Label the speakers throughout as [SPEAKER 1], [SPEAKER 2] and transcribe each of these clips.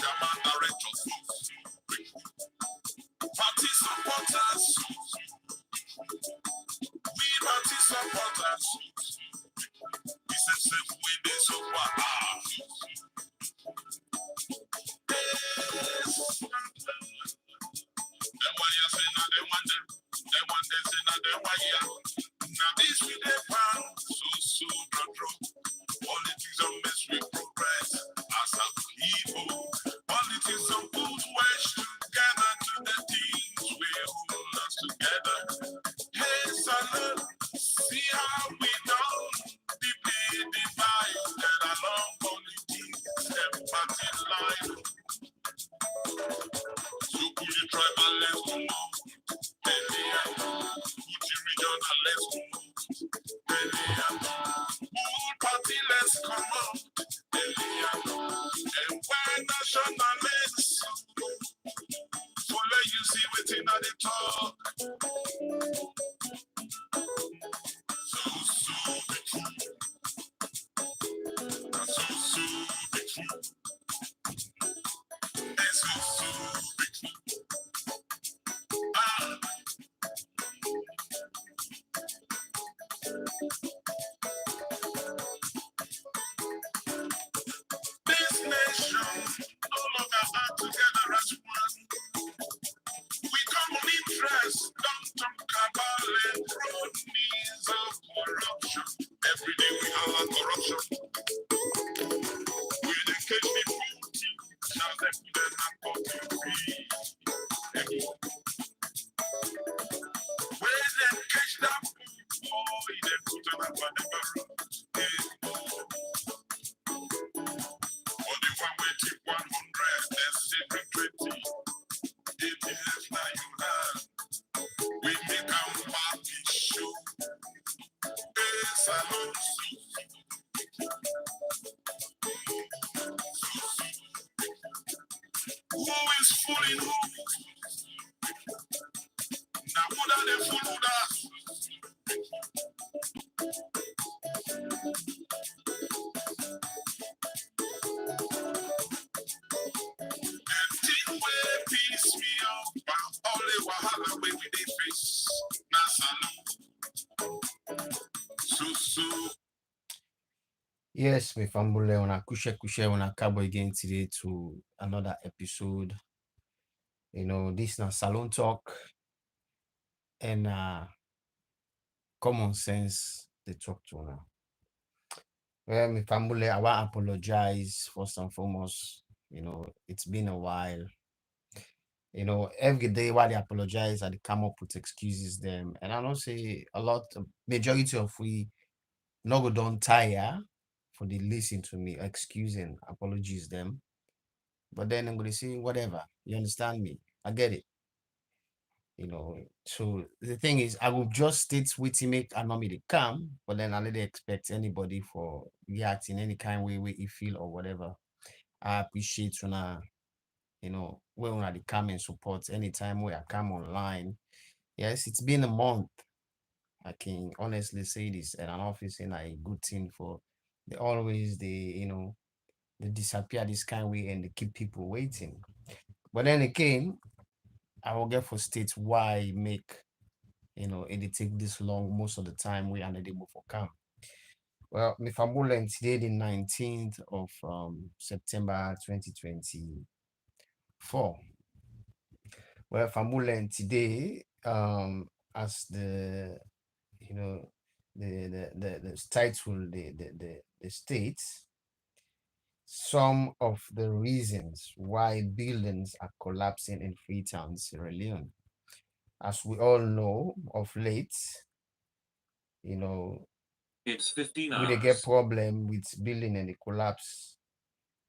[SPEAKER 1] chairman, director, party supporters, we party supporters. This is the way they so far. Then why you say now they want them? They want them say now they want you. Now this we they found so drop. Politics don't mess with progress as a people. Politics don't put wedge together to the things we hold us together. Hey, son, see how we don't deeply divided along politics and party line. So could you tribal let's go on? Could you regional let's go on? All party let's come on. And why nationalists? Follow you see within at the talk. So be true. So be true. And so be true. This nation no longer act together as one. We common interest, don't cabal and cronies of corruption. Every day we have corruption. We dey catch the food, now that we dey not go to free. Where they catch that food, boy, they put on a whatever. For the one way tip 100, that's saving 20. If you have now you have, we make our party show. It's a long who is fooling who? Now who are they fooling us? And thing where piss me off, all the wahala way we dey face. Now salute. So.
[SPEAKER 2] Yes, me family leona kushe una cabo again today to another episode. This na salon talk and common sense they talk to now. Well, me family, I want to apologize first and foremost. It's been a while. Every day while they apologize, I dey come up with excuses them, and I don't say a lot. Majority of we no go don't tire for the listen to me, excusing, apologies them. But then I'm gonna say whatever. You understand me? I get it. So the thing is, I will just state with make I normally they come, but then I don't expect anybody for react in any kind way you feel or whatever. I appreciate when they come and support anytime where I come online. Yes, it's been a month. I can honestly say this, and I'm not saying a good thing for they disappear this kind way and they keep people waiting. But then again, I will get for states why make it take this long most of the time we are not able for come. Well, if I'm willing today the 19th of September 2024. Well, if I'm willing today, as you know the title the states some of the reasons why buildings are collapsing in Freetown, Sierra Leone. As we all know, of late, you know,
[SPEAKER 1] It's 15
[SPEAKER 2] we dey get
[SPEAKER 1] hours.
[SPEAKER 2] problem with building and the collapse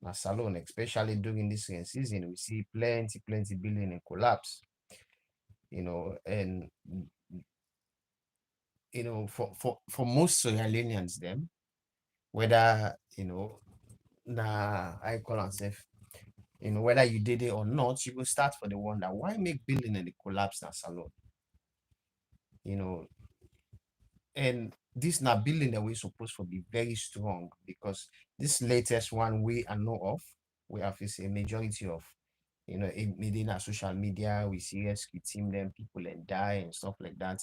[SPEAKER 2] na salon, especially during this rain season. We see plenty building and collapse. And for most Sierra Leoneans, them whether I call myself, whether you did it or not, you will start for the wonder why make building and the collapse na salon. And this na building that we supposed to be very strong because this latest one we are know of we have to say majority of, within our social media, we see rescue team, them people and die and stuff like that.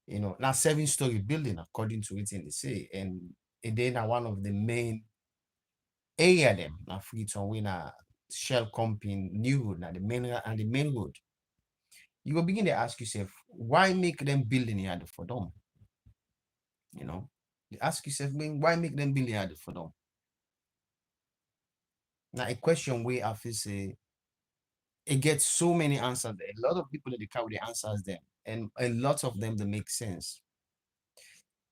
[SPEAKER 2] Now 7-story building according to it in they say, and then one of the main area them now Freetown when a shell company new road now the main road. You go begin to ask yourself, why make them building yard for them? You know, you ask yourself, man, why make them building yard for them? Now a question where I feel say it gets so many answers. A lot of people in the car with the answers them, and a lot of them that make sense.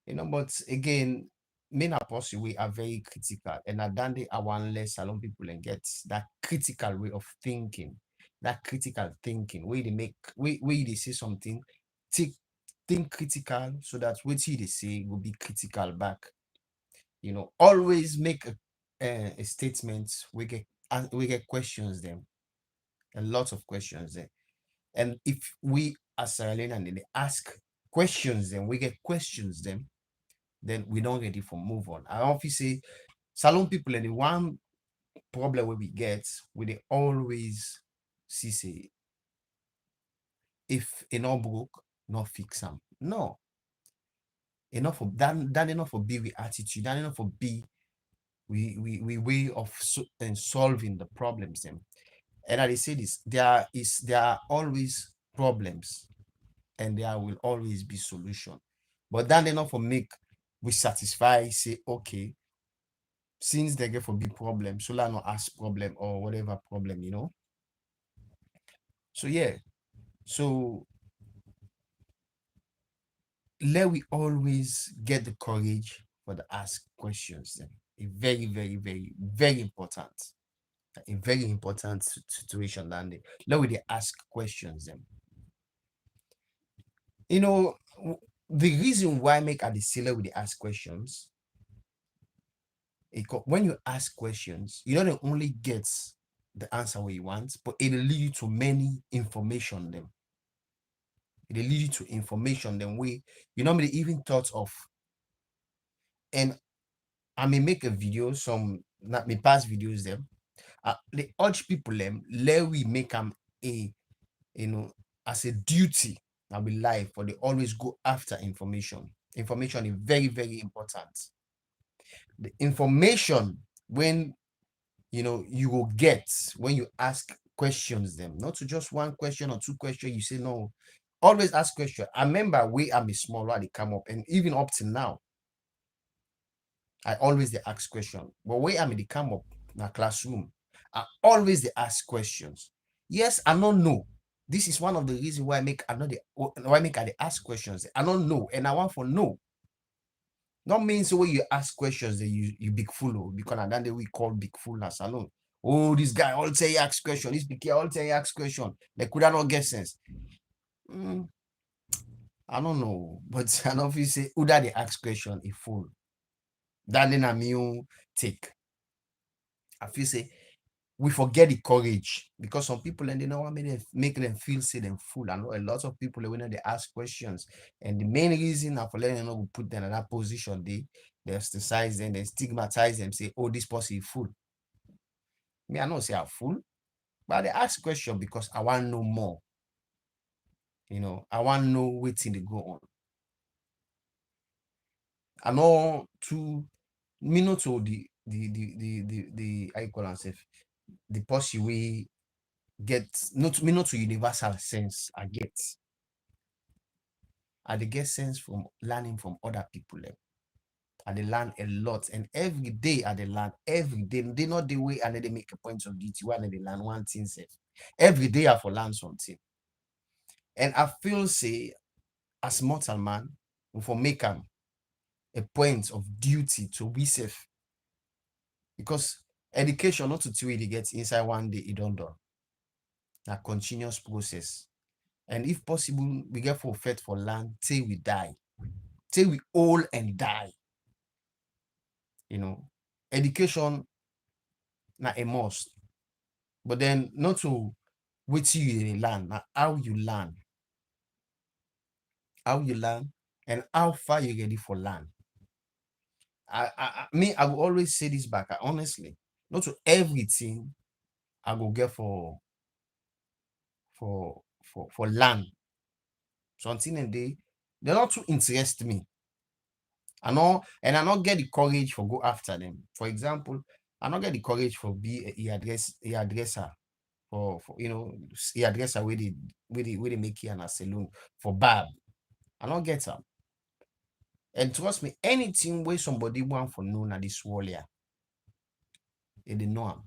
[SPEAKER 2] But again, men are possible we are very critical, and at that day, I want less salon people and get that critical way of thinking, that critical thinking where they make where they say something, think think critical so that what they say will be critical back. Always make a statement. We get questions them, a lot of questions there. And if we as Sierra Leonean they ask questions, then we get questions them, then we don't ready for move on. I often say salon people and the one problem where we get we they always see say if it not broke, not fix them. No, enough of that enough for be with attitude, that enough for be we way of and solving the problems them. And I say this, there are always problems and there will always be solution. But that enough for make we satisfy, say, okay, since they get for big problem, so let not ask problem or whatever problem. So yeah, so let we always get the courage for the ask questions then. A very, very, very, very important. A very important situation landing. Let we they ask questions then. The reason why make at the seller with the ask questions, when you ask questions, you don't only get the answer what you want, but it'll lead you to many information them. It'll lead you to information them way you normally even thought of. And I may make a video, some not me past videos them. They urge people them, let we make them a as a duty that we life, for they always go after information. Information is very, very important. The information when you will get when you ask questions them, not to just one question or two questions, you say no, always ask question. I remember we I'm a small while they come up, and even up to now, I always they ask question. But where I'm in the come up in a classroom, I always they ask questions. Yes, I don't know. This is one of the reasons why I make another why I make I dey ask questions. I don't know, and I want for no. Not means the way you ask questions that you big fool, because at that day we call big fool as alone. Oh, this guy all say he ask question. This big all say he ask question. They could not get sense. I don't know, but I know if you say who that they ask question, a fool. That then I'm you take. I feel say we forget the courage, because some people and they know what make them feel say them fool. I know a lot of people when they ask questions, and the main reason for letting them know we put them in that position, they ostracize them, they stigmatize them, say, oh, this person is fool. Me, I not say I'm fool, but they ask question because I want to know more. I want to know what thing they go on. I know to me not to the how you call myself, the person we get not me not to universal sense I get. I dey get sense from learning from other people. I dey learn a lot, and every day I dey learn every day. They not the way and they make a point of duty when they learn one thing safe. Every day I for learn something. And I feel say as mortal man, we for make a point of duty to be safe. Because education not to tell you get inside one day, it don't done. A continuous process. And if possible, we get for faith for land till we die. Till we all and die. Education not a must. But then not to wait till you learn, now how you learn. How you learn and how far you ready for learn. I will always say this back, honestly. Not to everything I go get for land. Something and they not too interest me. I know, and I not get the courage for go after them. For example, I not get the courage for be a hairdresser for hairdresser where they make it in a saloon for barb. I not get them. And trust me, anything where somebody want for know na this world here, they know am.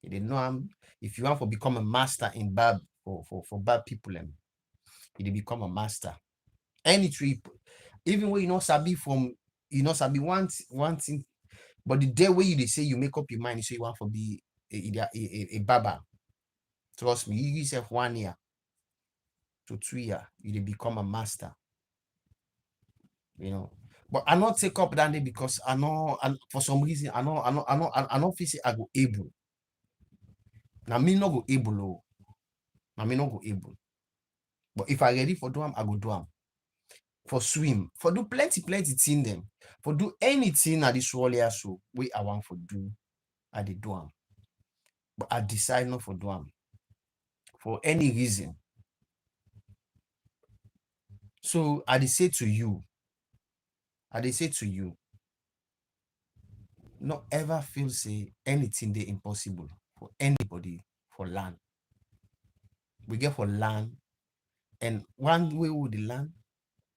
[SPEAKER 2] They know am. If you want to become a master in barb for bad people, they become a master. Any trip, even when you know sabi from sabi one thing, but the day where you they say you make up your mind, you say you want to be a barber. Trust me, you yourself 1 year to 2 year, you dey become a master. But I not take up that day because I know, and for some reason I know feel say I go able. Now me not go able. Oh. Now me not go able. But if I ready for do am, I go do am. For swim, for do plenty thing them. For do anything at this world here so we I want for do, I dey do am. But I decide not for do am for any reason. So I dey say to you, not ever feel say anything they impossible for anybody for land. We get for land, and one way we the land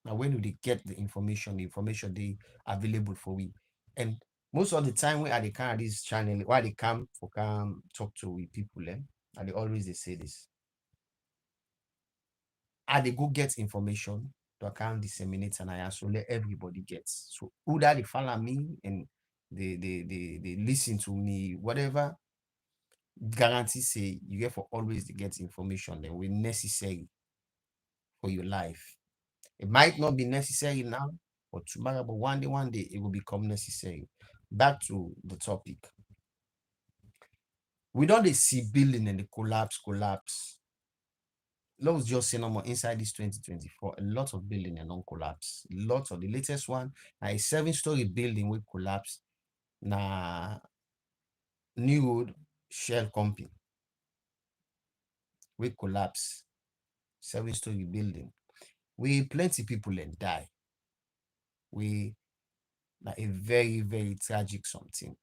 [SPEAKER 2] now when we get the information they available for we. And most of the time when I dey carry this channel, why they come talk to we people, and they always they say this. I they go get information to account disseminate and I also let everybody get. So who that they follow me and they listen to me, whatever guarantee say you get for always to get information that will necessary for your life. It might not be necessary now or tomorrow, but one day it will become necessary. Back to the topic. We don't see building and the collapse. Let's just say no more inside this 2024, a lot of building and non-collapse. Lots of the latest one, a 7-story building will collapse. Na New Road Shell Company will collapse. 7-story building. We plenty people and die. We a very, very tragic something.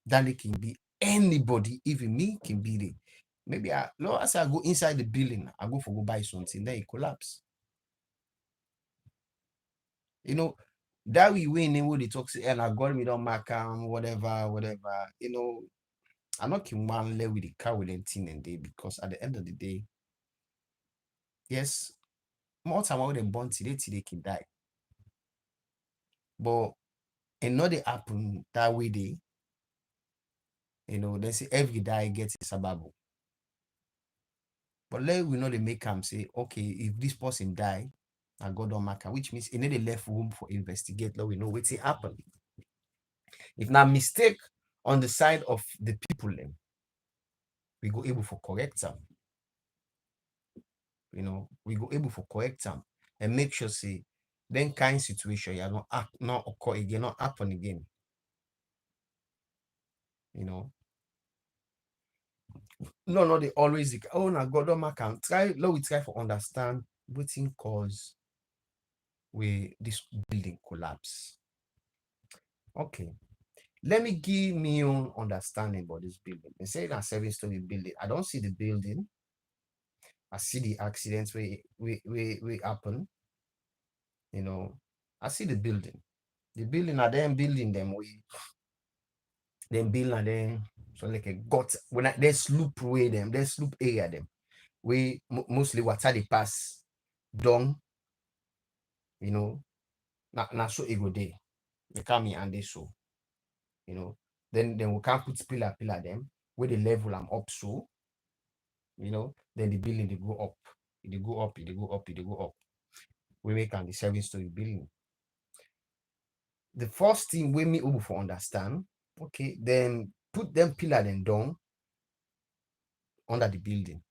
[SPEAKER 2] That it can be anybody, even me can be there. Maybe as I go inside the building, I go buy something, then it collapse. That we win in what they talk say, and I got me don't mark whatever. I'm not can one lay with the car with anything and day because at the end of the day, yes, more time I would have born today till they can die. But it not they happen that way they say every die gets a sababu. But let we know they make them say, okay, if this person die, I God don't mark, which means it need a left room for investigate. Let we know what's happen. If not mistake on the side of the people, we go able for correct them. We go able for correct them and make sure say then kind situation not occur again, not happen again. No, they always oh na God don't mark am. We try for understand wetin cause where this building collapse. Okay. Let me give me own understanding about this building. They say a 7-story building. I don't see the building. I see the accidents where happen. I see the building. The building are them building them build and then so like a gut when they sloop way them, they sloop area them. We mostly water they pass down, na so it go day. They come in and they so, then we can't put pillar them where they level them up so, then the building they go up, they go up, they go up, they go up. We make the 7-story building. The first thing we me able for understand, okay, then put them pillar them down under the building.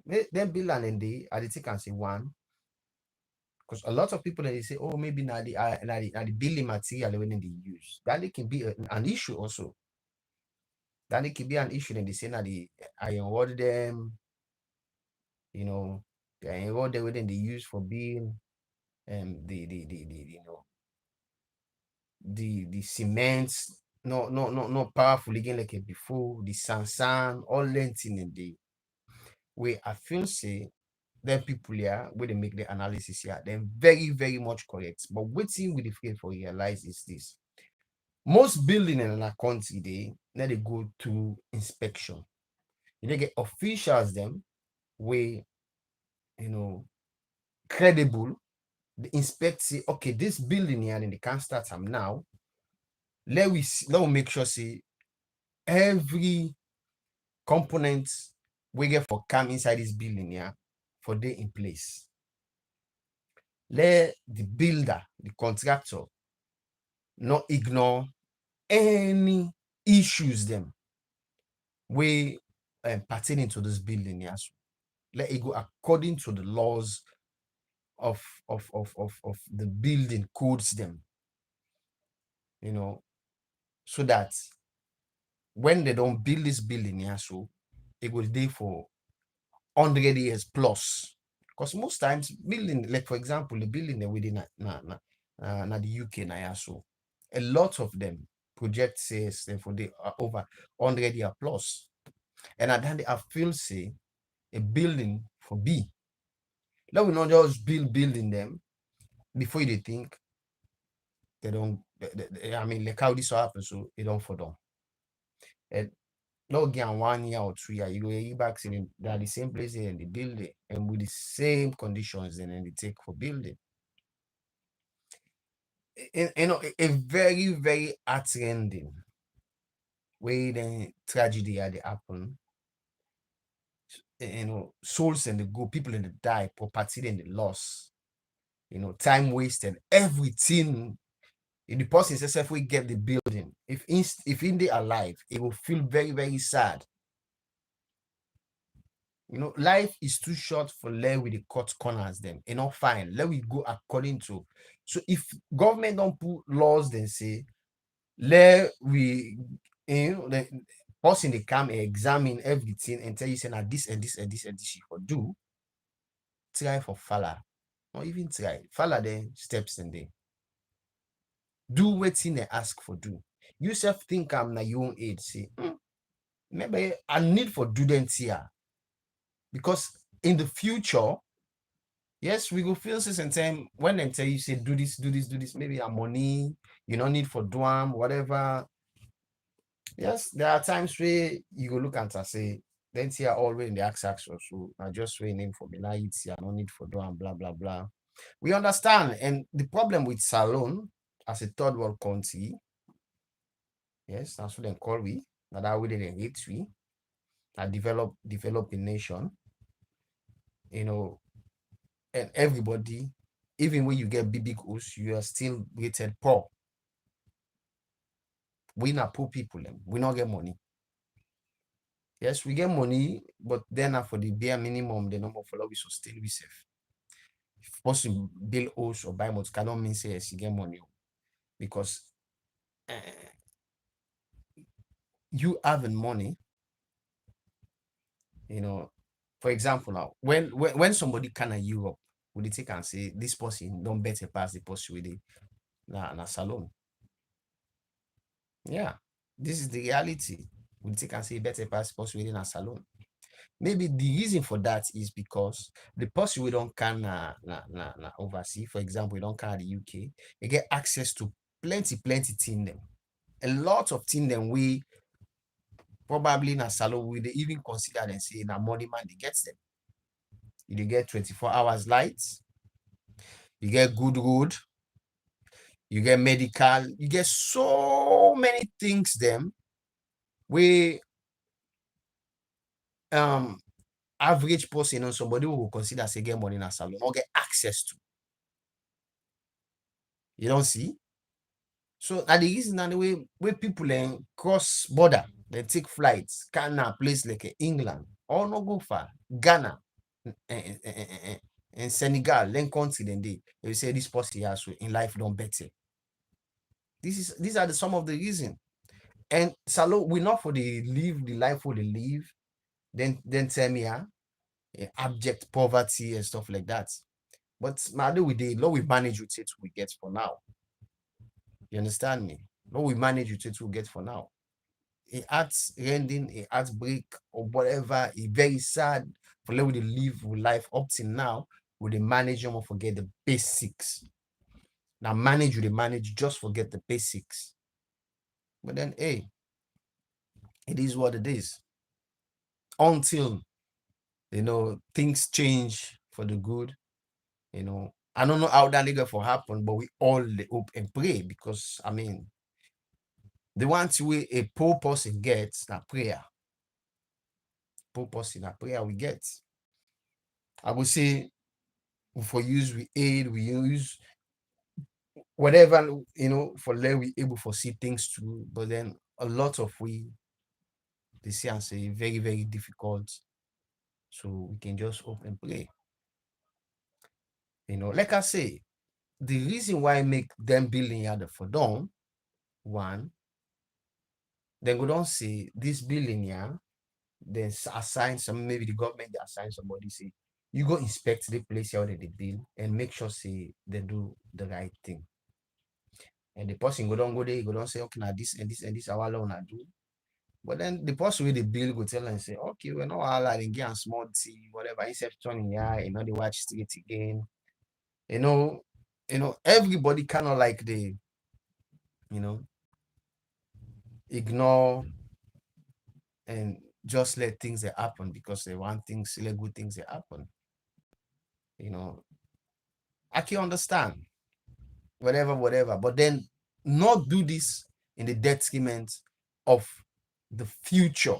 [SPEAKER 2] Then build and then I take and say one Because a lot of people they say, oh, maybe now the building material when they use. That it can be an issue also. That it can be an issue. And they say now the I award them, you know, they award them within they use for being the you know the cement no powerful again like it before the sand all lengthen in the way I feel say then people here where they make the analysis here then very much correct but waiting with the fail for realize is this most building in a country they go to inspection they get officials them way you know credible the inspect say okay this building here and they can't start them now let we make sure say every component we get for come inside this building here for day in place. Let the builder, the contractor, not ignore any issues them we pertaining to this building here. So let it go according to the laws of the building codes them, you know, so that when they don't build this building here, so it will day for 100 years plus. Because most times building, like for example, the building that within the UK now, so a lot of them project says them for the over 100 year plus. And at the I feel say a building for B. Let we not just building them before they think they don't. I mean, like how this happens, so they don't for them. And not get 1 year or 2 year, you go you back in they're the same place and they build it and with the same conditions and then they take for building. You know, a very heart-rending way then tragedy had happen. You know, souls and the go, people in the die, property and the loss, you know, time wasted, everything. If the person itself will get the building, if in they alive, it will feel very sad. You know, life is too short for let with the cut corners them. You know, fine. Let we go according to. So if government don't put laws, then say let we you know the person they come and examine everything and tell you say now this and this and this and this you for do. Try for falla. Or even try. Falla then steps in there. Do what thing they ask for do. You self think I'm na your own age. Say, maybe I need for do them here. Because in the future, yes, we go feel this and time when they tell you say do this, do this, do this, maybe a money, you don't need for doam, whatever. Yes, there are times where you go look and say, then here already in the axis or so, I just waiting for me now it's here, no need for doam, blah blah. We understand, and the problem with Salone as a third world country, yes, that's what they call we, that way they hate we, a developing nation, you know, and everybody, even when you get big house, you are still rated poor. We not poor people, we not get money. Yes, we get money, but then for the bare minimum, the number for we sustain we safe. If person build house or buy motor cannot mean say yes, you get money because you having money, you know. For example, now when somebody can in Europe, would they take and say this person don't better pass the person with it na salon? Yeah, this is the reality. Would take and say better pass the person within a salon. Maybe the reason for that is because the person we don't can oversee, for example, we don't can the UK, you get access to plenty team them. A lot of team them we probably in a salon we they even consider and say na money man they gets them. You get 24 hours lights, you get good road, you get medical, you get so many things them we average person or somebody who will consider say get money in a salon or get access to. You don't see? So at the reason and the way where people cross border, they take flights, can a place like England or no go far, Ghana, In Senegal, then country then they say this person here so in life don't better. These are some of the reason. And Salo, we not for the live the life for the live, then tell me abject poverty and stuff like that. But Madu with the law we manage with it we get for now. You understand me? Law we manage with it we get for now. A heart rending, a heartbreak, or whatever, a very sad for let we live with life up till now, we manage and forget the basics. Now manage with the manage, just forget the basics. But then hey, it is what it is. Until things change for the good. I don't know how that nigga for happen, but we all hope and pray because I mean the ones way a poor person gets that prayer. Poor person that prayer we get. I would say for use we aid, we use whatever for let we able to see things through, but then a lot of we they see and say very, very difficult. So we can just hope and pray. Like I say, the reason why I make them building yard for them, one, then go don't say this building here, then assign some maybe the government they assign somebody say you go inspect the place here that they build and make sure say they do the right thing. And the person go there, go don't say, okay, now this and this and this our law do. But then the person with the bill go tell and say, okay, we're not allowed to get a small tea, whatever, instead turning here, they watch street again. You know, everybody kind of like they, you know, ignore and just let things that happen because they want things, let good things that happen. I can understand whatever, but then not do this in the detriment of the future.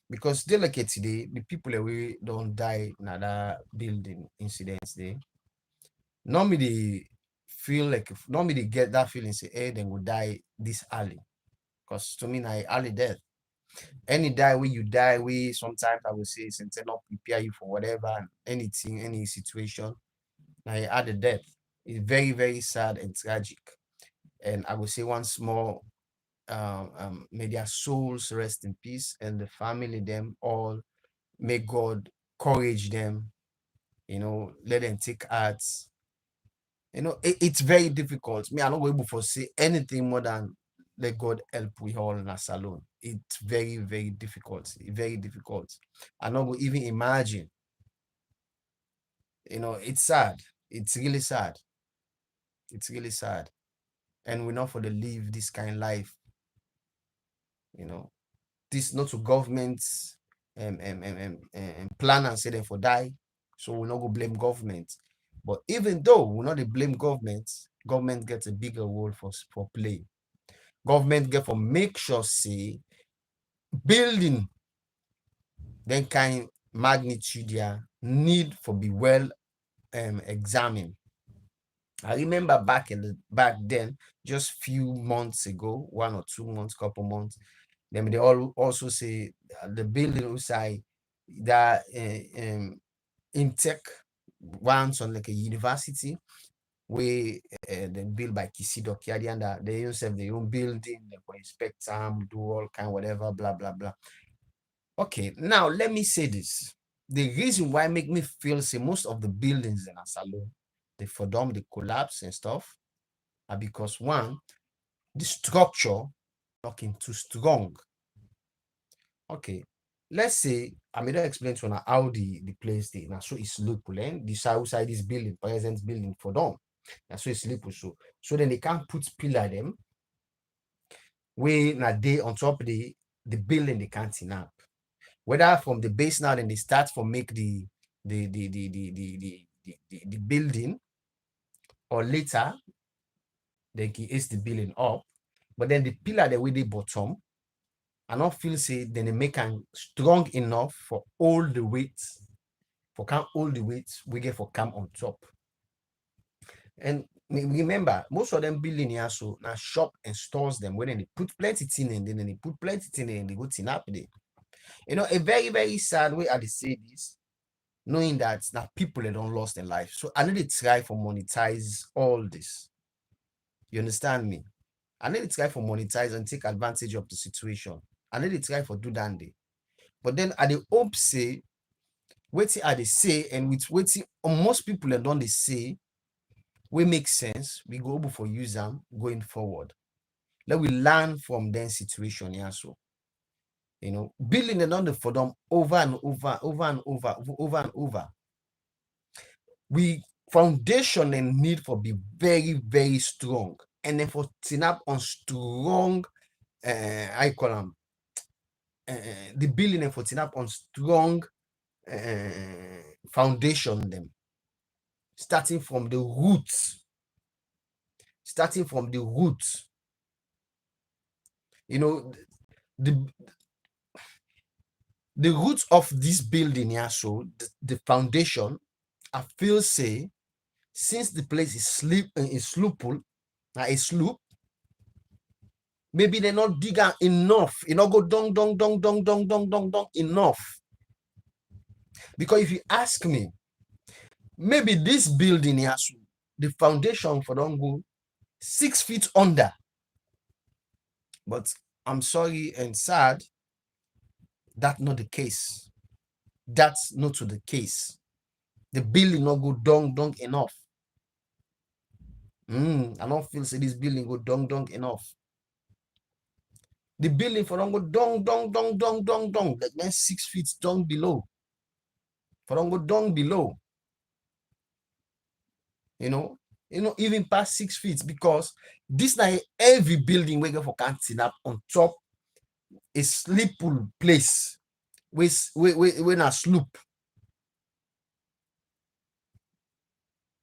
[SPEAKER 2] Because they like it today, the people that we don't die in other building incidents they normally they feel like normally they get that feeling say hey then will die this early. Because to me now early death. Any die where you die we sometimes I will say since not prepare you for whatever anything, any situation. Now you add the death. It's very, very sad and tragic. And I will say once more, may their souls rest in peace and the family them all may God courage them, let them take arts. It's very difficult. Me, I'm not able to say anything more than let God help we all in a salon. It's very, very difficult. Very difficult. I'm not going to even imagine. It's sad. It's really sad. It's really sad. And we're not for the live this kind of life. This not to governments plan and say them for die. So we're not gonna blame government. But even though we're not to blame government gets a bigger role for play. Government get for make sure say building then kind magnitude there need for be well examined. I remember back then, just few months ago, 1 or 2 months, couple months, then they all also say the building outside that in tech once on like a university where they built by Kisido Kiadi and they use have their own building, they go inspect them, do all kind whatever, blah blah blah. Okay, now let me say this. The reason why make me feel say most of the buildings in Asalo, they for them they collapse and stuff, are because one, the structure looking too strong. Okay, let's say I may not explain to you how the place they now so it's local and this outside this building, present building for them. Now so it's local so then they can't put pillar them where now they on top of the building they can't up. Whether from the base now then they start for make the building or later they can ace the building up, but then the pillar the way they bottom I not feel say then they make them strong enough for all the weight, for come all the weight we get for come on top. And remember, most of them building here so now shop and stores them when they put plenty thing in, then they put plenty thing in, they go tin up there. A very, very sad way I say this. knowing that now people they don't lost their life. So I need to try for monetize all this. You understand me? I need to try for monetize and take advantage of the situation. I need to try for do that day. But then I the hope say, waiting I they say, and with waiting most people that don't they say, we make sense. We go able for use them going forward. Let we learn from their situation, yeah. So building another for them over and over, over and over, over and over. We foundation and need for be very, very strong. And then for tin up on strong I call them the building and for tin up on strong foundation them. Starting from the roots. Starting from the roots. The roots of this building here, so the foundation, I feel say, since the place is sloopful, a sloop, maybe they're not digging enough. Go dong enough. Because if you ask me, maybe this building here, so the foundation for don't go 6 feet under. But I'm sorry and sad, that's not the case. That's not to the case. The building not go dong enough. I don't feel say this building go dong enough. The building for don't go dong, like then 6 feet down below. For don't go down below. Even past 6 feet, because this na heavy building we go for canteen up on top a sleepable place. We na sloop.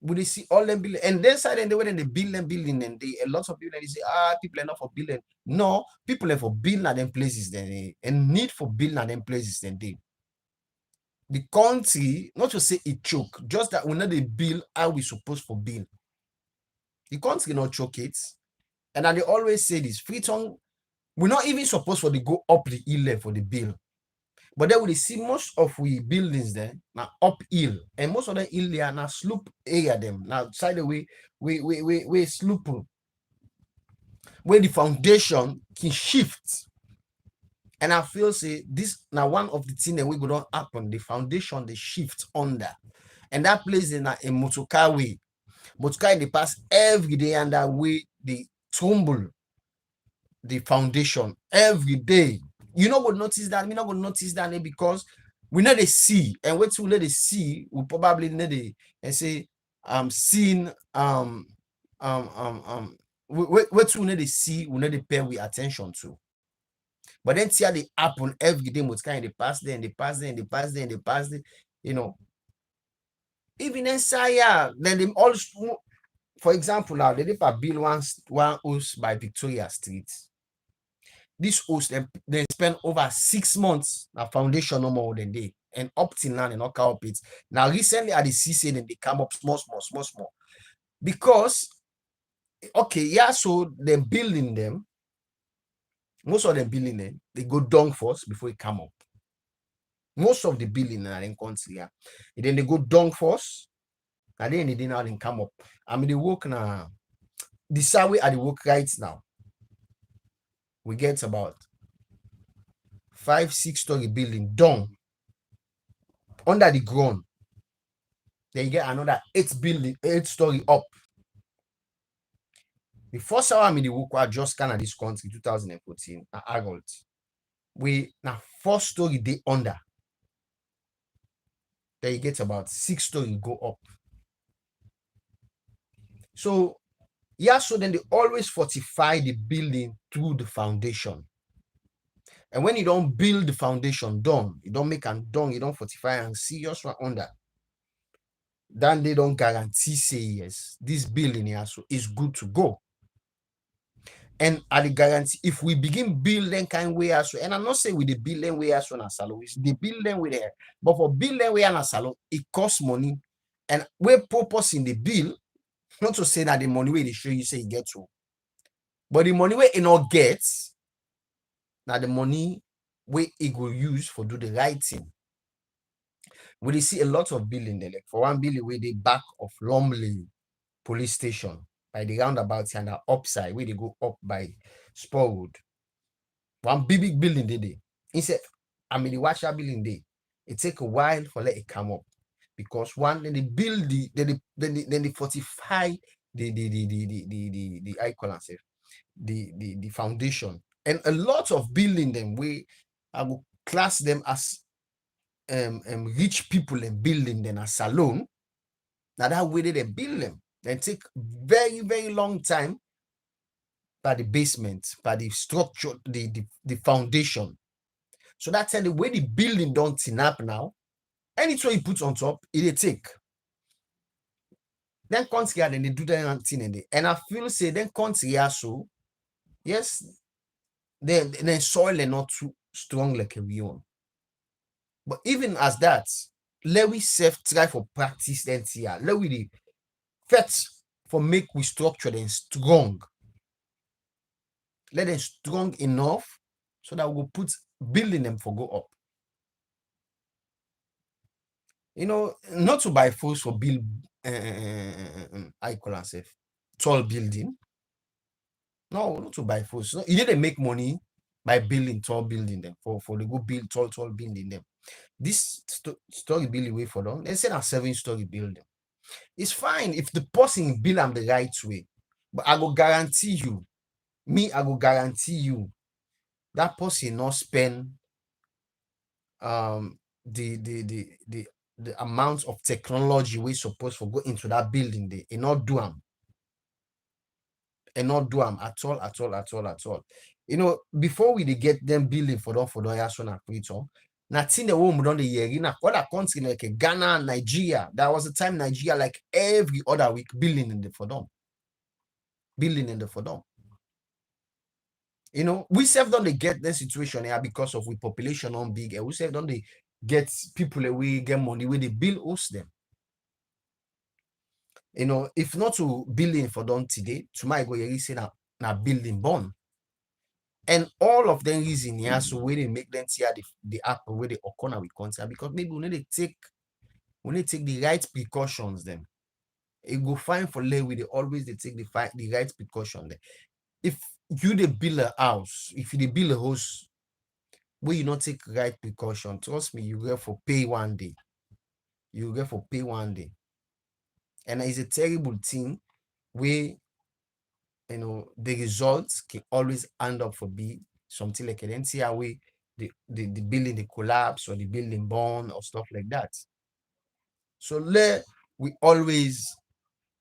[SPEAKER 2] We they see all them building, and then side and the way they build them building, and a lot of people they say, people are not for building. No, people are for building at them places then and need for building at them places then they. The country, not to say it choke, just that we know they build how we supposed for build. The country not choke it. And they always say this, Freetown, we're not even supposed for to go up the hill level for the bill. But then we see most of we buildings there now uphill, and most of the hill there now slope area them. Now side the way we slope where the foundation can shift. And I feel say this now one of the things that we go don't happen, the foundation they shift under. And that place in a motorcar way. Motorcar they pass every day, and that way they tumble the foundation every day. You not gonna notice that. We not gonna notice that because we know they see, and wait till they see, we probably need they and say seeing wait till they see, we need to pay we attention to. But then see how they happen every day, most kind they pass there and they pass there and they pass there and they pass there, Even inside, then they all, for example, now they build one house by Victoria Street. This host they spend over 6 months na foundation no more than they, and up till now they not come up it. Now recently at the CC then they come up small, because okay, yeah, so they're building them. Most of them building them, they go down first before it come up. Most of the building are in country, yeah. And then they go down first, and then they didn't come up. I mean, they work now. The side way at the work right now. We get about 5-6 story building done under the ground. Then you get another 8 story up. The first hour I'm in the work just kind of this country 2014 adult. We now 4 story day under. Then you get about 6 story go up. So yeah, so then they always fortify the building through the foundation. And when you don't build the foundation done, you don't make them done, you don't fortify and serious one under, then they don't guarantee say yes, this building here so is good to go. And I the guarantee if we begin building kind way as well, and I'm not saying with the building way as well as salon, it's the building with there, but for building way and salon, it costs money. And we're purpose in the bill, not to say that the money way they show you say you get to, but the money way it not gets. Now the money we it will use for do the right thing. we dey see a lot of building there. Like for one building where they back of Lumley police station by the roundabout and the upside where they go up by Spur Road. One big building they. Instead, I mean the watcher building day. It take a while for let it come up because one then they build then they fortify the I call myself the foundation, and a lot of building them we I will class them as rich people and building them as salon. Now that way they build them then take very long time by the basement, by the structure, the foundation. So that's the way the building don't tin up now. Anything you put on top, it take. Then country then they do that thing in there. And I feel say then country so yes, then soil is not too strong like a LEONE. But even as that, let we self try for practice then here. Let we the first for make we structure them strong. Let them strong enough so that we will put building them for go up. You know, not to buy force for build I call myself tall building. No, not to buy force. So you need to make money by building tall building them for the go build tall building them. This story building way for them. They say a 7-story building. It's fine if the person build them the right way, but I will guarantee you, I will guarantee you that person not spend the amount of technology we supposed to go into that building they and not do them. And not do them at all. You know, before we get them building for them Yason and Freetown, nothing the home done the year in other country like Ghana, Nigeria. That was the time Nigeria like every other week building in the for them. Building in the for them. You know, we self don't they get the situation here because of we population on big, and we self don't they get people away, get money where they build host them. You know, if not to building for them today, tomorrow go you say na building born. And all of them reason here, so where they make them see the app where they occur with content because maybe we need to take the right precautions then. It go fine for lay with they always they take the right precaution there. If you they build a house, if you they build a house where you not take right precaution, trust me, you get for pay one day. You get for pay one day. And it's a terrible thing where you know the results can always end up for be something like an NCR way the building the collapse or the building burn or stuff like that. So we always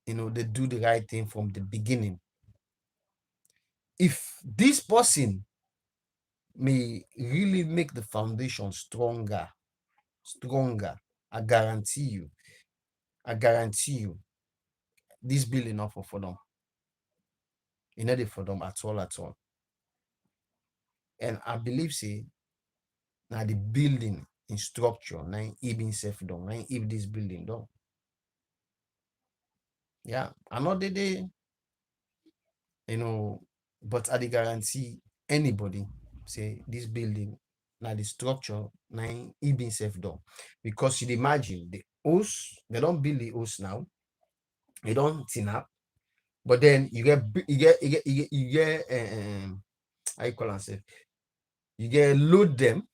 [SPEAKER 2] you know they do the right thing from the beginning. If this person may really make the foundation stronger, I guarantee you this building not for them. You know, for them at all. And I believe say now the building in structure, now even self done, now if this building done. Yeah, I know they you know, but I guarantee anybody say this building now the structure now even self done. Because you imagine the house, they don't build the house now, they don't tin up, but then you get how you call yourself, you get load them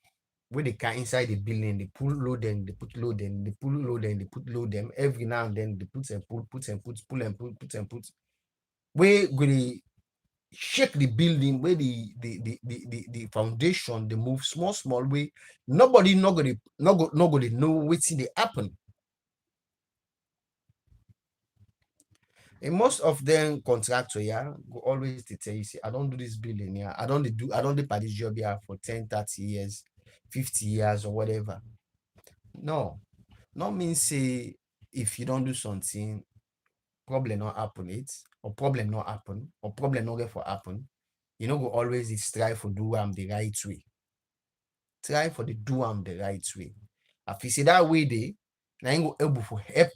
[SPEAKER 2] where they can inside the building, they pull load them, they put load them, they pull load them, they put load them every now and then they put and pull, pull and put. Where they shake the building, where the foundation they move small way. Nobody not gonna know what's they happen. And most of them contractor, yeah, go always to tell you, say, I don't do this building, yeah. I don't do this job here for 10, 30 years, 50 years or whatever. No, not mean say if you don't do something, problem not happen it, or problem not happen, or problem not get for happen. You know, go always strive for do the right way. Try for the do the right way. If you see that way they, now you go able for help,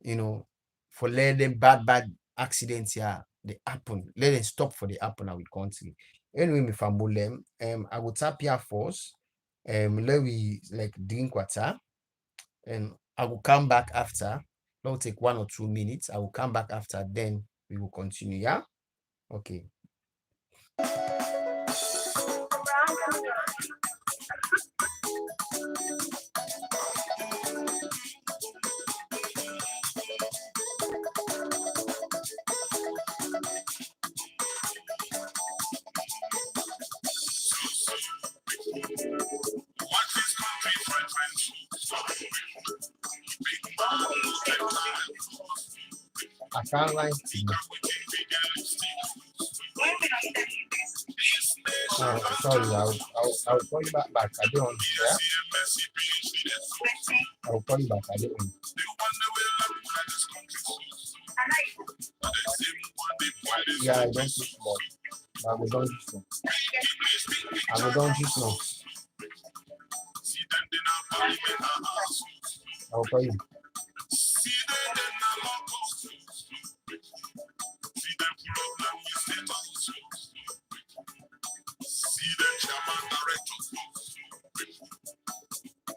[SPEAKER 2] you know, for let them bad accidents here they happen. Let them stop for the happen our country. Anyway, me family, I will tap here first. Let we like drink water. and I will come back after. It'll take 1 or 2 minutes. I will come back after, then we will continue. Yeah. Okay.
[SPEAKER 1] Watch this country, friends. Big bubbles, get
[SPEAKER 2] I can't lie to you. Sorry, I'll call you back. I don't. Yeah. I'll call you back. I don't. Yeah, I don't just know. I will don't just know. I will don't just know. I'll call you.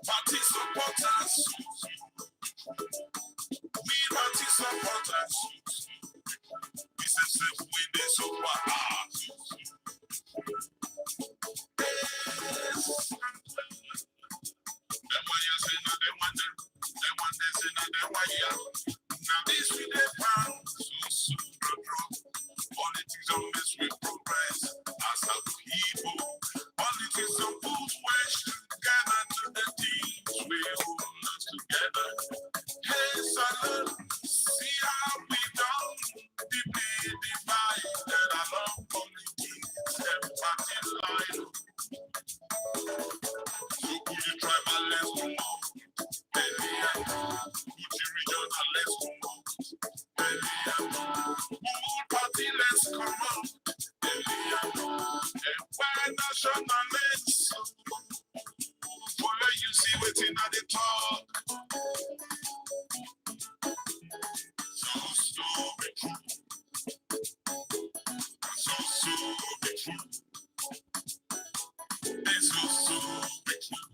[SPEAKER 1] Party supporters, we party supporters. We say safe with the support. Them wires in them one this in them wire. Now this we the pan, so politics don't mess with progress. As a people, politics don't put wedge together to the teams we hold us together. Hey, salute, see how we done, deeply divided along politics and party line. So could you try my let's go on? Could you regional let's go on? Party let's come on. And why nationalists? Follow you see waiting at the talk. So be true. So be true. They so be true.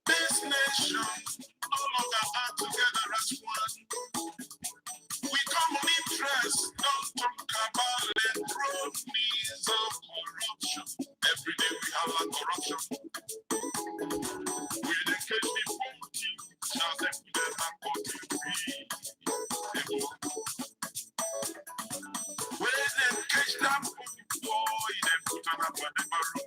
[SPEAKER 1] This nation no longer are together as one. We common interest, don't talk about the cronies of corruption. Every day we have a corruption. We the catch the 40, shall they put them back on the free. When they catch that boy, they put on up on the barrel.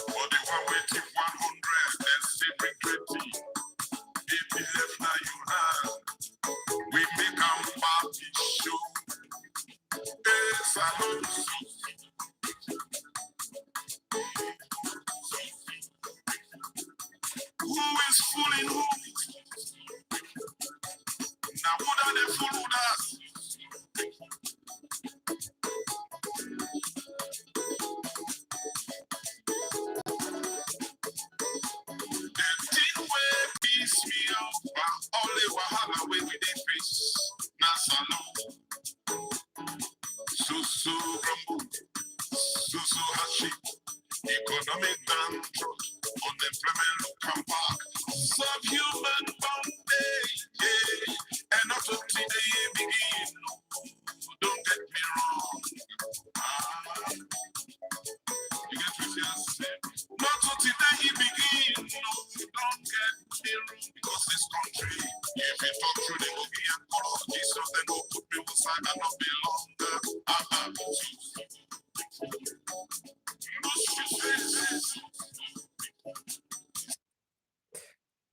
[SPEAKER 1] For the one waiting 100, then say bring 20. If you left now you have, we make our party show. Yes, I hope so. Who is fooling who? Now who are they fooling us? The thing where piss me off, all the wahala where we dey face. Na salon, so rumble, so hardship, economic downtrodden, unemployment look come back, subhuman bondage, yeah, and not until the year begin. Don't get me wrong. You get what I say? Not until the year begin. No, don't get me wrong. Because this country, if you talk through the movie and apology, so then go put me aside and not be longer.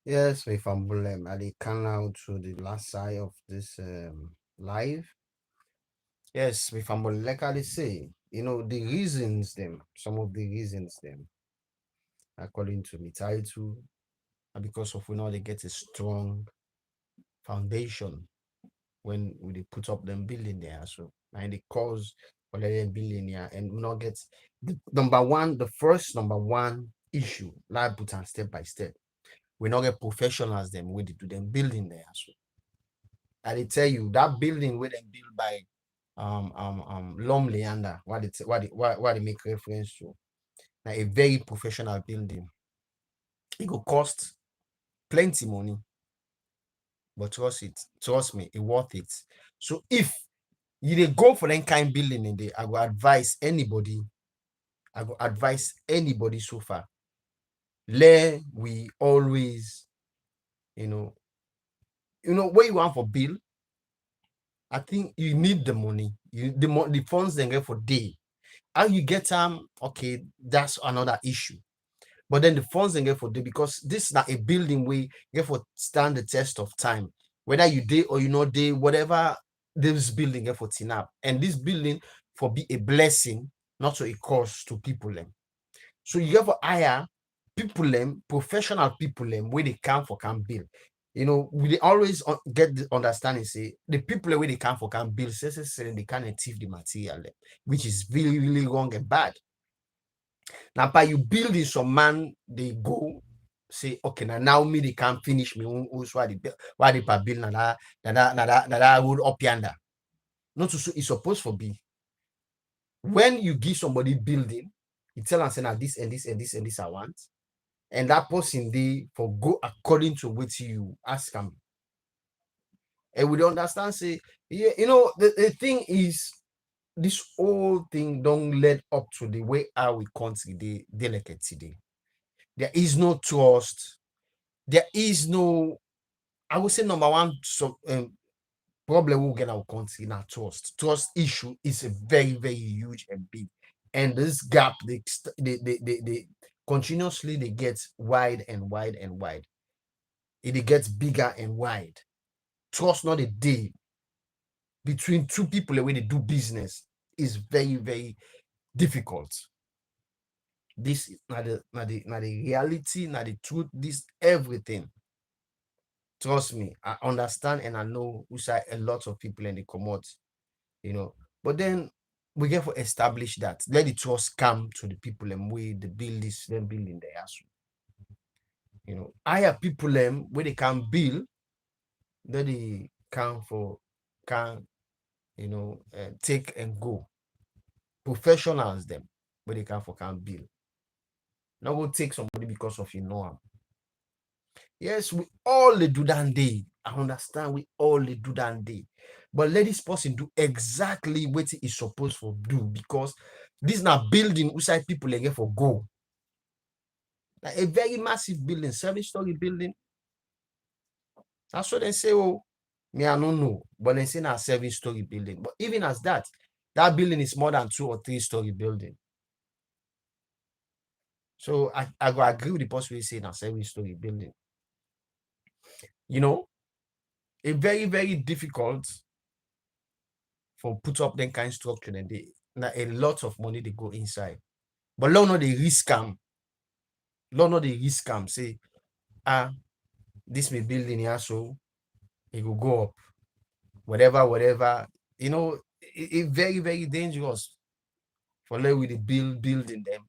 [SPEAKER 2] Yes, if I'm I dey come out to the last side of this live. Yes, if I'm like I dey say, the reasons them, some of the reasons them, according to the title, are because of we know they get a strong foundation when we put up them building there. So and the cause for them building there, and we not get the first number one issue, like put on step by step. We not get professionals them we do them building there. So I dey tell you that building where they built by LEONE Leander, what they make reference to. Now a very professional building. It will cost plenty money, but trust me, it worth it. So if you dey go for that kind building in there, I go advise anybody so far. We always, you know, what you want for bill. I think you need the money. The funds they get for day. How you get them? Okay, that's another issue. But then the funds they get for day, because this is not a building where you get for stand the test of time. Whether you day or you not day, whatever this building get for tin up. And this building for be a blessing, not so a cost to people. So you have to hire people, professional people, where they can build. We always get the understanding, say the people where they can build, say they can't achieve the material, which is really, really wrong and bad. Now, by you building some man, they go say, okay, now me they can't finish me. Why they build that wood up yonder. Not so it's supposed to be. When you give somebody building, you tell them say now this and this and this and this I want. And that person they for go according to what you ask them. And we understand, say, yeah, the thing is, this whole thing don't lead up to the way how we country they delicate today. There is no trust. There is no, I would say number one problem we get our country now, trust. Trust issue is a very, very huge and big. And this gap, they continuously they get wide and wide and wide. It gets bigger and wide. Trust not a day between two people when they do business is very, very difficult. This is not the reality, not the truth, this everything. Trust me, I understand and I know we say a lot of people in the commode, but then we get to establish that. Let the trust come to the people and we the build this, them building the house. Hire people where they can build, that they can take and go. Professionals them where they can build. Now go take somebody because of him. Yes, we all do that day. I understand we all do that day. But let this person do exactly what he is supposed to do, because this is not building outside people again for go. Like a very massive building, 7-story building. That's what they say, oh, me, I don't know. But they say now 7-story building. But even as that building is more than 2 or 3-story building. So I go agree with the person who say now 7-story building. A very, very difficult for put up that kind of structure, and a lot of money they go inside. But law not the risk scam. Law not the risk scam. Say, this may building here, so it will go up. Whatever. It very, very dangerous for let with the building them.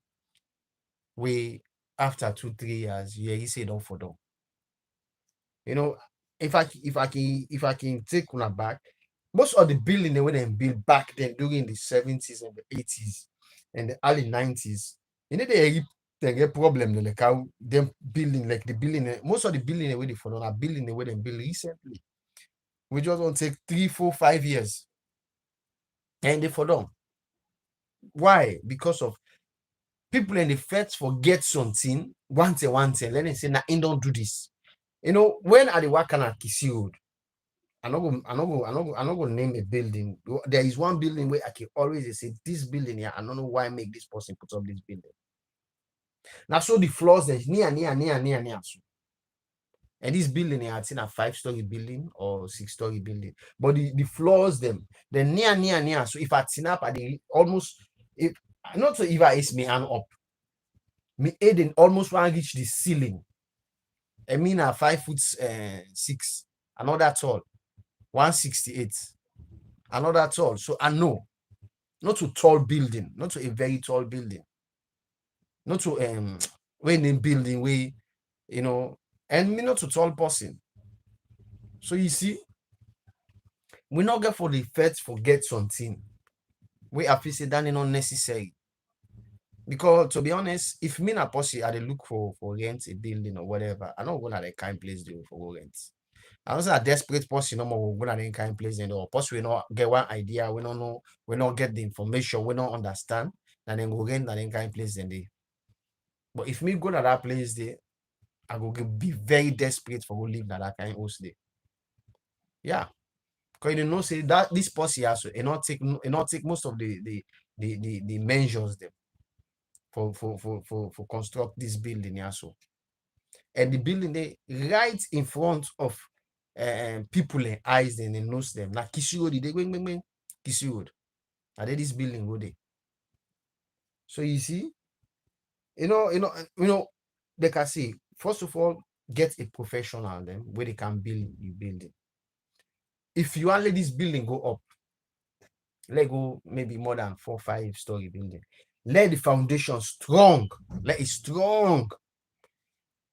[SPEAKER 2] We after 2-3 years, you say don't for them. If I can take one back, most of the building they went and built back then during the 70s and the 80s and the early 90s, they get problem like how them building, like the building, most of the building they for are building the way they build recently. We just want to take 3, 4, 5 years. And they for them. Why? Because of people in the first forget something, once, let them say, nah, don't do this. When are the working at Kisi Road? I'm not gonna name a building. There is one building where I can always say this building here. I don't know why I make this person put up this building. Now, so the floors there's near. And this building here, it's in a 5-story building or 6-story building. But the floors them, they're near. So if I tin up at the almost, if not so if I is me hand up, me head almost want to reach the ceiling. I mean, 5'6", another tall, 168, another tall. So I know, not to tall building, not to a very tall building, not to when in building way, and me not to tall person. So you see, we not get for the first forget something. We are say that not necessary. Because to be honest, if me na posse, I dey look for rent a building or whatever, I don't go to the kind place they for go rent. I was a desperate person, no more go to the kind place and or posse we not get one idea, we don't know, we not get the information, we don't understand, and then go rent at the kind place and they. But if me go to that place there, I go be very desperate for go live that kind house there. Yeah. Because you know, say that this posse has to not take most of the measures them for construct this building also. And the building they right in front of people and eyes and nose them. Like Kisi Road, they going Kisi Road. And then this building go there. So you see, they can say, first of all, get a professional then where they can build the building. If you want let this building go up, let go maybe more than 4-5 story building. Let the foundation strong. Let it strong.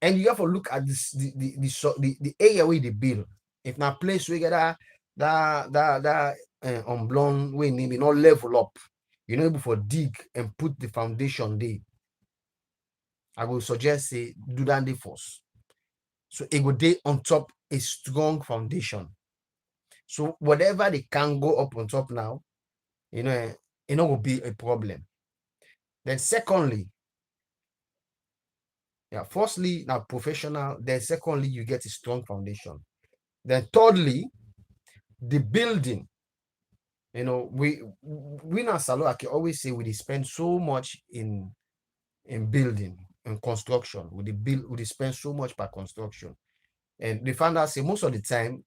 [SPEAKER 2] And you have to look at this the area where they build. If na place we get that unblown way maybe not level up, you know, able for dig and put the foundation there. I will suggest say do that day first. So it will day on top a strong foundation. So whatever they can go up on top now, you know, it will be a problem. Then secondly, yeah, firstly, now professional, then secondly, you get a strong foundation. Then thirdly, the building. You know, we now Saloake always say we spend so much in building and construction. We spend so much per construction. And they found out say most of the time,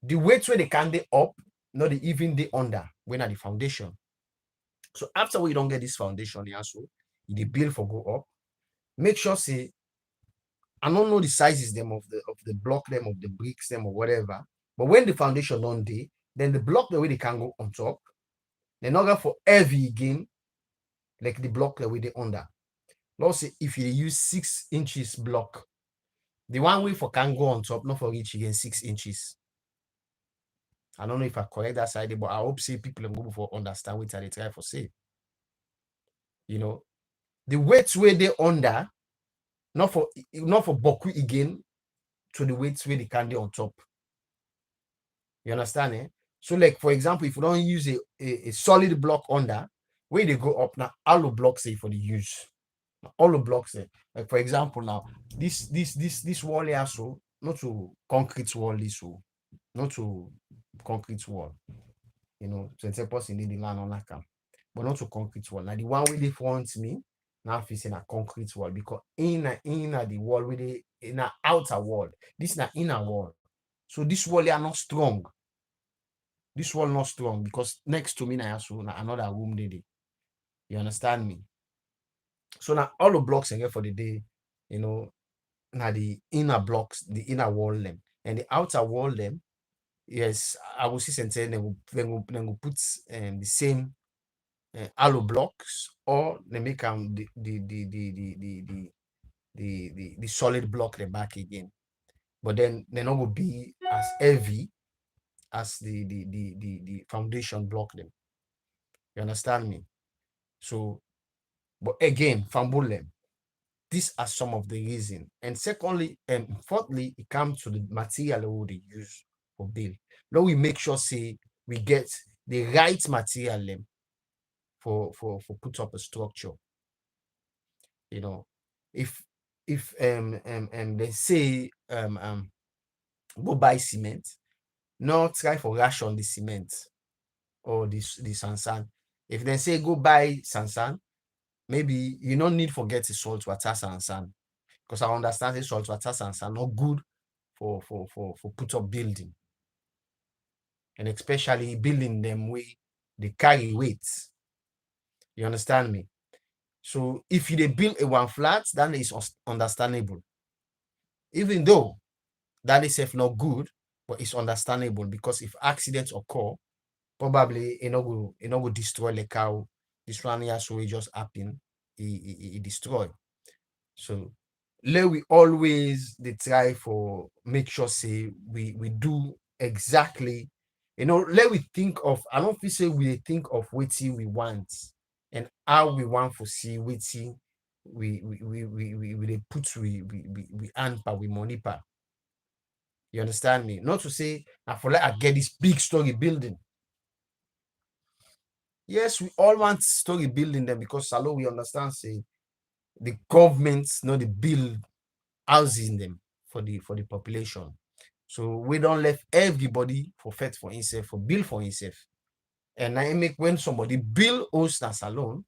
[SPEAKER 2] the weight where they can they up, not the even they under, when at the foundation. So after we don't get this foundation, yeah, so the build for go up, make sure say I don't know the sizes them of the block them of the bricks them or whatever. But when the foundation on day, then the block the way they can go on top, they're not going for heavy again, like the block the way they under. Let's say if you use 6 inches block, the one way for can go on top, not for reach again 6 inches. I don't know if I correct that side, but I hope say people and go for understand what they try for say. You know, the weights where they under, not for Boku again, to the weights where they can on top. You understand? Eh? So, like for example, if you don't use a solid block under, where they go up now, hollow blocks say for the use. All the blocks there. Like for example, now this wall here, so not to concrete wall, this so not to concrete wall. You know, 20% in the land on that camp, but not to concrete wall. Now the one where they front me now facing a concrete wall because inner the wall with the in a outer wall. This is an inner wall. So this wall are not strong. This wall not strong because next to me now so another room there. You understand me? So now all the blocks again for the day, you know, now the inner blocks, the inner wall them, and the outer wall them. Yes, I will see and say they will put the same hollow blocks, or they make the solid block the back again. But then they not will be as heavy as the foundation block them. You understand me? So, but again, fumble them. These are some of the reasons. And secondly, and fourthly, it comes to the material we use for build. Now we make sure say we get the right material for put up a structure. You know, if they say go buy cement, not try for ration the cement or the sansan. If they say go buy sansan, maybe you don't need forget the salt water sansan. Because I understand the salt water sands are not good for put up building. And especially building them way they carry weights. You understand me? So if you build a one flat, then it's understandable. Even though that is not good, but it's understandable because if accidents occur, probably it not will destroy the cow. This one here, so it just happen, it destroy. So let we always they try for make sure say we do exactly Let we think of, I don't feel say we think of wetin we want and how we want to see wetin we dey put we hand pa we money pa. You understand me? Not to say I for like I get this big story building. Yes, we all want story building them because Salo we understand say the governments know the build housing them for the population. So we don't let everybody for fet for himself, for build for himself. And I make when somebody build house na salon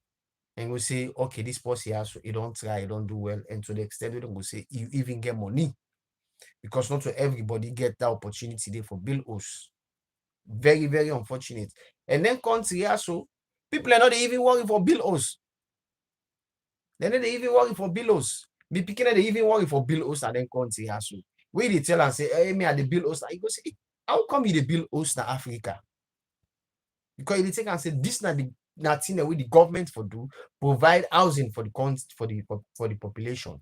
[SPEAKER 2] and we say, okay, this person here, so he don't try, he don't do well. And to the extent we don't go say you even get money. Because not to everybody get that opportunity there for build house. Very, very unfortunate. And then country here, so people are not even working for bill house. They're not even working for bill house. Me picking they even working for bill house and then country here, so we they tell and say, hey, me at the bill house. You go say, how come you the bill house na Africa? Because they take and say this na the thing that we the government for do provide housing for the for the population.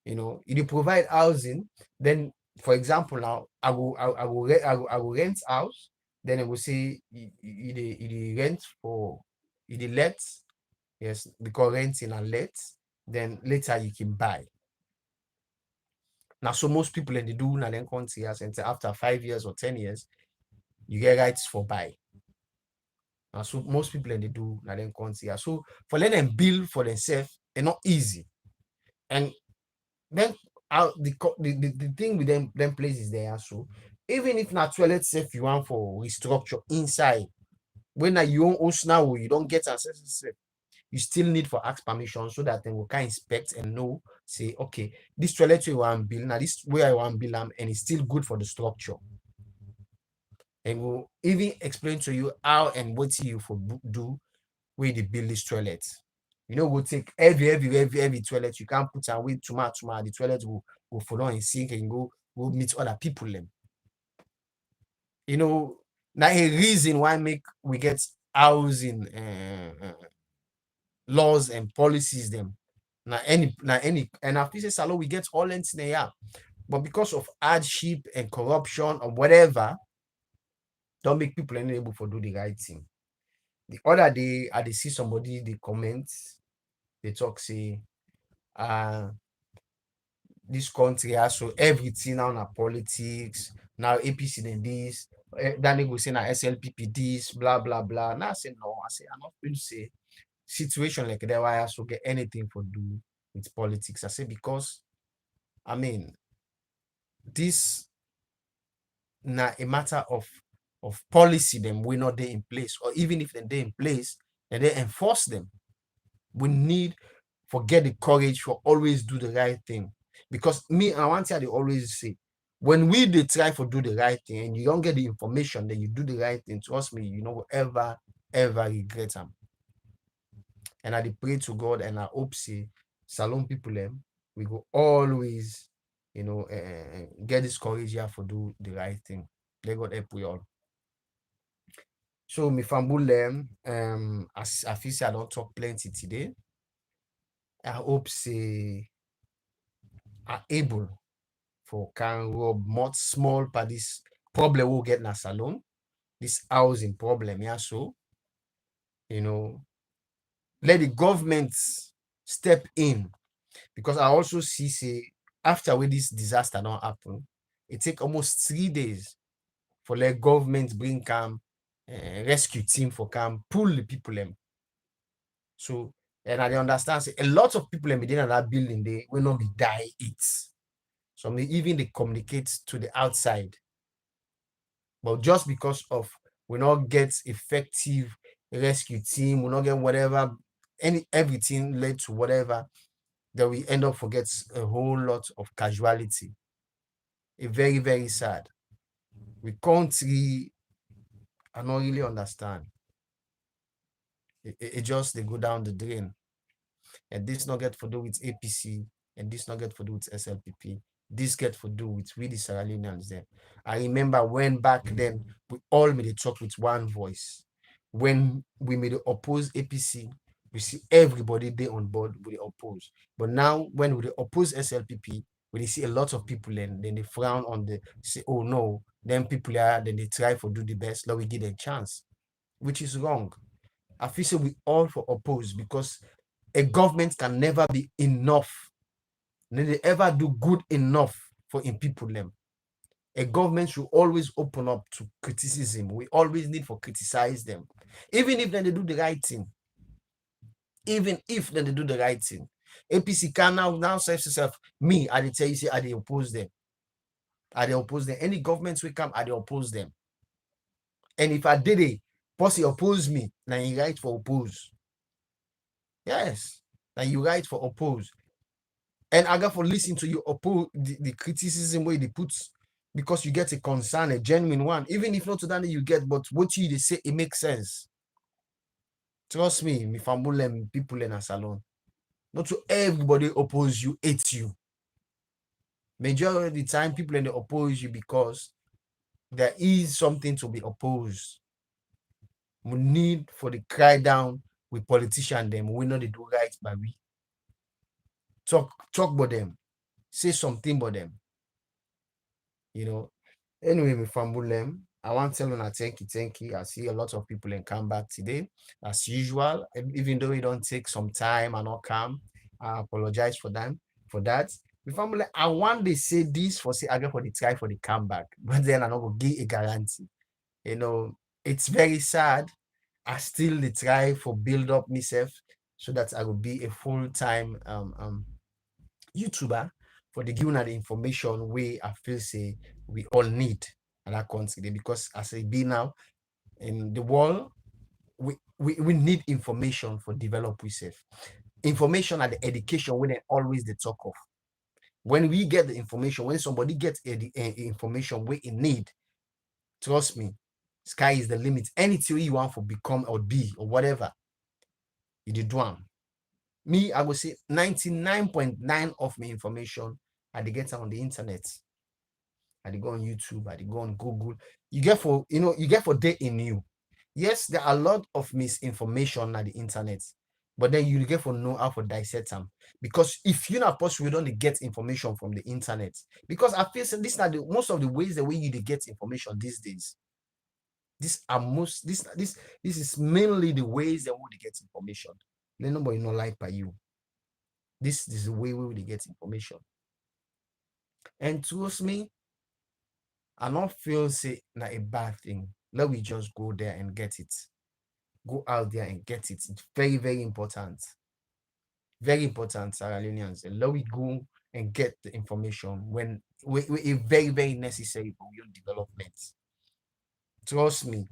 [SPEAKER 2] If you provide housing, then for example now I will rent house, then I will say you rent for you let, yes, because renting and let, then later you can buy. Now so most people in the do now then country as and after 5 years or 10 years, you get rights for buy. Now so most people in the do now then country. So for let them build for themselves, it's not easy. And then the thing with them places there, so even if not toilet safe you want for restructure inside, when you own house now you don't get access, you still need for ask permission so that they will can inspect and know, say, okay, this toilet we want build now, this way I want build them, and it's still good for the structure. And we'll even explain to you how and what you for do with the build this toilet. We'll take every toilet. You can't put away too much. The toilet will follow and sink and go meet other people. Them. Now a reason why we get housing laws and policies them. Now any and after say Salo we get all in there. But because of hardship and corruption or whatever, don't make people unable to do the right thing. The other day I see somebody they comment, they talk say this country has so everything now na politics, now APC then this, then they go say na SLPP this, blah blah blah. Now I say no, I'm not going to say situation like that why I also get anything for do with politics. I say because I mean this na a matter of policy them we not they in place, or even if they're in place, then they enforce them. We need forget the courage for always do the right thing. Because me, I want to always say, when we they try for do the right thing and you don't get the information that you do the right thing, trust me, you know ever regret them. And I pray to God and I hope say Salon people them we go always get this courage here for do the right thing. Let God help we all. So me fambul them as I feel say I don't talk plenty today. I hope say are able for can rob much small by this problem we'll get in a salon, this housing problem, yeah. So, let the government step in, because I also see say after when this disaster don't happen, it take almost 3 days for let government bring rescue team for pull the people in. So and I understand say a lot of people in within that building they will not be die it. So even they communicate to the outside. But just because of we not get effective rescue team, we not get whatever, everything led to whatever, that we end up forget a whole lot of casualty. It's very, very sad. We can't really, I don't really understand. It just they go down the drain. And this not get for do with APC, and this not get for do with SLPP. This get for do with we the Sierra Leoneans there. I remember when back then we all made a talk with one voice. When we made oppose APC, we see everybody there on board with the oppose. But now when we oppose SLPP, we see a lot of people and then they frown on the say, oh no, Then people are then they try for do the best, let we give them chance, which is wrong. I feel so we all for oppose because a government can never be enough. They ever do good enough for in people them. A government should always open up to criticism. We always need for criticize them, even if then they do the right thing. Even if then they do the right thing. APC can now say yourself, me, I tell you, say I oppose them. I oppose them. Any governments will come, I oppose them. And if I did it, posse oppose me, now you right for oppose. Yes, now you right for oppose. And I got for listen to you oppose the criticism where they put because you get a concern, a genuine one. Even if not to that you get, but what you they say it makes sense. Trust me, me family people in a salon. Not to everybody oppose you, hate you. Majority of the time, people in the oppose you because there is something to be opposed. We need for the cry down with politicians them. We know they do right by we. Talk about them. Say something about them. You know. Anyway, me from Bulem, I want to tell you thank you. I see a lot of people in come back today, as usual. Even though it don't take some time and not come, I apologize for them for that. Me from Bulem, I want to say this for say again for the try for the comeback, but then I not go give a guarantee. You know, it's very sad. I still dey try for build up myself so that I will be a full-time YouTuber for the giving the information we I feel say we all need at that country because as I be now in the world, we need information for develop ourselves. Information and the education when they always the talk of. When we get the information, when somebody gets information we in need, trust me, sky is the limit. Anything you want for become or be or whatever, you did one. Me, I would say 99.9 of my information I dey get on the internet. I dey go on YouTube, I dey go on Google. You get for day in you. Yes, there are a lot of misinformation on the internet, but then you get for know how to dissect them. Because if you're not possible, you don't get information from the internet. Because I feel this are the most of the ways the way you get information these days. This is mainly the ways that we get information. Then nobody not like by you. This is the way we will get information. And trust me, I don't feel say not a bad thing. Let we just go there and get it. Go out there and get it. It's very, very important. Very important, Sarah Leonians. Let we go and get the information when we very, very necessary for your development. Trust me.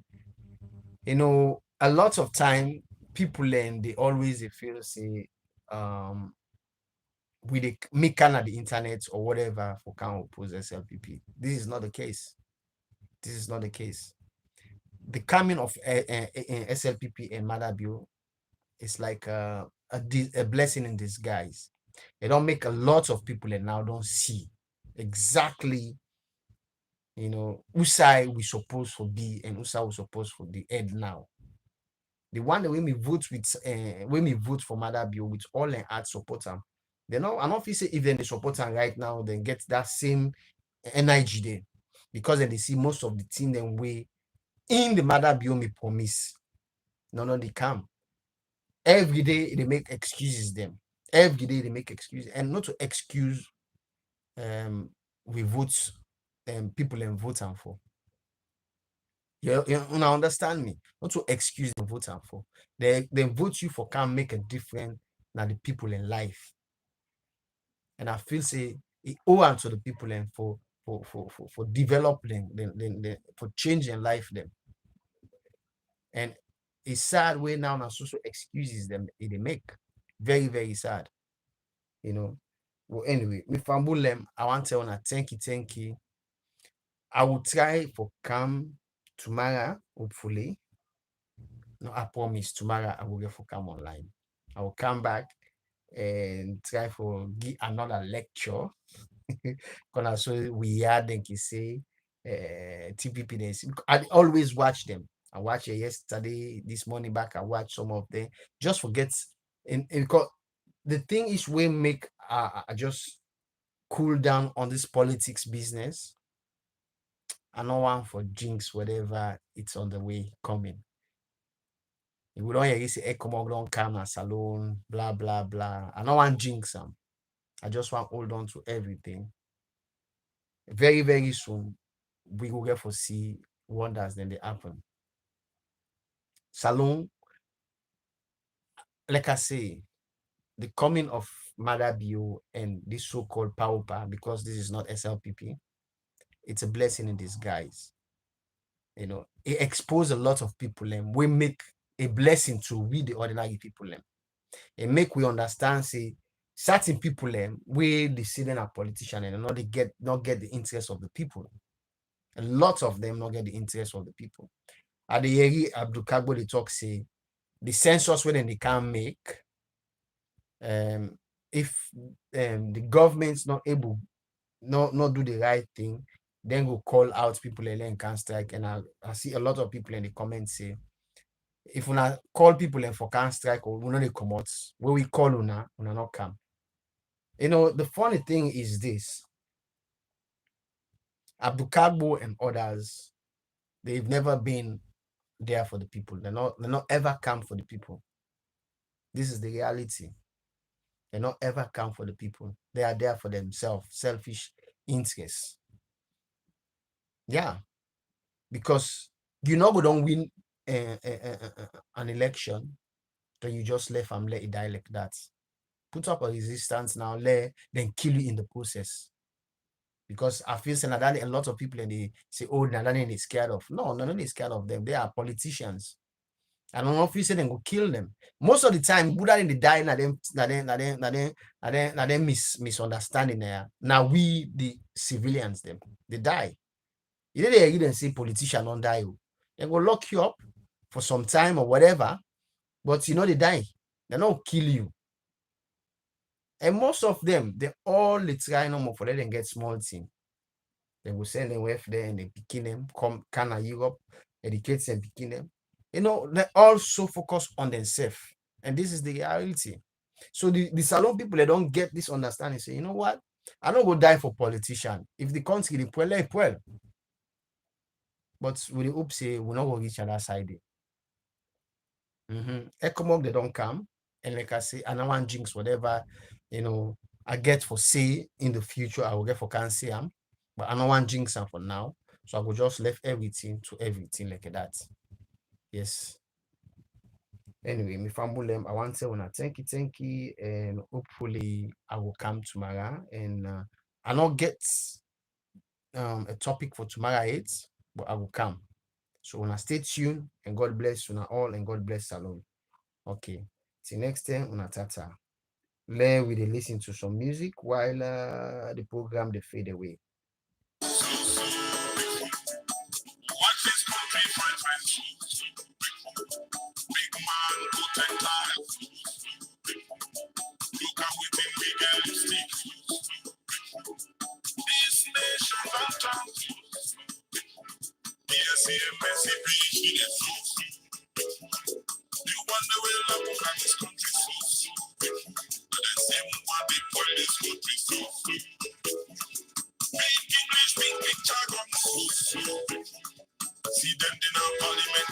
[SPEAKER 2] You know, a lot of time people learn they always they feel say with the make at the internet or whatever for can oppose SLPP. This is not the case. This is not the case. The coming of SLPP and Madabio is like a blessing in disguise. It don't make a lot of people and now don't see exactly, you know, whose side we supposed to be and whose side we supposed to the end now. The one that when we vote for Madabio with all and heart support them, they know I don't feel say if they support them right now, then get that same energy there. Because then they see most of the team then way in the Madabio me promise. No, they come. Every day they make excuses them. Every day they make excuses. And not to excuse we vote people and vote them for. You understand me? Not to excuse them vote them for. They vote you for can make a difference than the people in life. And I feel say it owe to the people and for developing them, for changing life them. And it's sad way now social excuses them they make. Very, very sad. You know. Well, anyway, me Fambulem, I want to tell you thank you. I will try for come tomorrow, hopefully. No, I promise tomorrow I will get for come online. I will come back and try for give another lecture. Because so we had them say TPP they I always watch them. I watched it yesterday, this morning back. I watched some of them. Just forget and because the thing is we make I just cool down on this politics business. I don't want for jinx whatever it's on the way coming. If we don't hear you say, hey, come on, don't come a salon, blah, blah, blah. I don't want jinx them. I just want hold on to everything. Very, very soon, we will get to see wonders then they happen. Salon, like I say, the coming of Mother Bio and this so-called Paupa, because this is not SLPP, it's a blessing in disguise. You know, it exposed a lot of people and we make a blessing to we the ordinary people and make we understand say certain people we the sitting a politician and not get the interest of the people. A lot of them not get the interest of the people. At the Yeri Abdul Kagbo they talk say the census when they can make if the government's not able not do the right thing, then go call out people and can strike. And I see a lot of people in the comments say if una call people and for can strike or we know they come out, where we call una not come. You know, the funny thing is this: Abdul Kagbo and others, they've never been there for the people. They're not ever come for the people. This is the reality. They're not ever come for the people. They are there for themselves, selfish interests. Yeah, because you know we don't win an election, then you just let it die like that. Put up a resistance now, then kill you in the process. Because I feel saying that a lot of people and they say, oh, Nadani is scared of. No, none is scared of them. They are politicians. I don't know if you say they go kill them. Most of the time, Buddha in the die, na them misunderstanding there. Now we the civilians them they die. You know they didn't say politician don't die. They go lock you up for some time or whatever, but you know they die. They don't kill you. And most of them, they all try no more for them get small thing. They will send them away there and they picking them, come Canada, Europe, educate them, picking them. You know, they also focus on themselves. And this is the reality. So the salon people, they don't get this understanding. Say, you know what? I don't go die for politician. If the country, they well. But we hope say we're not going to reach other side. Ecomog, they don't come. And like I say, and I want jinx, whatever, you know, I get for say in the future, I will get for can say but I don't want jinx them for now. So I will just left everything to everything like that. Yes. Anyway, me family, I want to say when I thank you, and hopefully I will come tomorrow and I not get a topic for tomorrow 8, but I will come. So when I stay tuned and God bless you all and God bless Salon. Okay. Till next time, una tata. Let we dey listen to some music while the program they fade away.
[SPEAKER 1] Watch this country, friend. Big man, go take time. Look how we been legalistic. This nation and town. BSCMSC preaching it so. You wonder where I look at this country so. But then say what they call this country so. Big English, big jargon so. See them in our parliament,